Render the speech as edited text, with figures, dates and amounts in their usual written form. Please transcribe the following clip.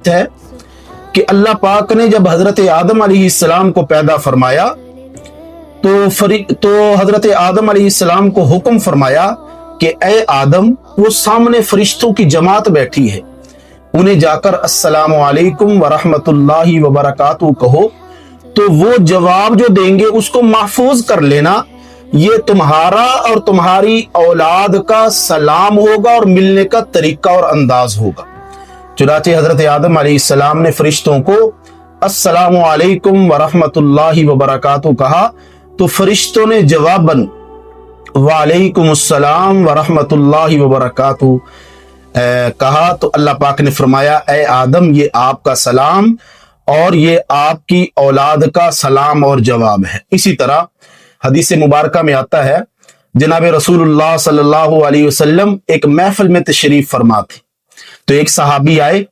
ہے کہ اللہ پاک نے جب حضرت آدم علیہ السلام کو پیدا فرمایا تو حضرت آدم علیہ السلام کو حکم فرمایا کہ اے آدم، وہ سامنے فرشتوں کی جماعت بیٹھی ہے، انہیں جا کر السلام علیکم ورحمۃ اللہ وبرکاتہ کہو، تو وہ جواب جو دیں گے اس کو محفوظ کر لینا، یہ تمہارا اور تمہاری اولاد کا سلام ہوگا اور ملنے کا طریقہ اور انداز ہوگا۔ چنانچہ حضرت آدم علیہ السلام نے فرشتوں کو السلام علیکم ورحمۃ اللہ وبرکاتہ کہا تو فرشتوں نے جواباً وعلیکم السلام ورحمۃ اللہ وبرکاتہ کہا، تو اللہ پاک نے فرمایا اے آدم، یہ آپ کا سلام اور یہ آپ کی اولاد کا سلام اور جواب ہے۔ اسی طرح حدیث مبارکہ میں آتا ہے، جناب رسول اللہ صلی اللہ علیہ وسلم ایک محفل میں تشریف فرما تھے، تو ایک صحابی آئے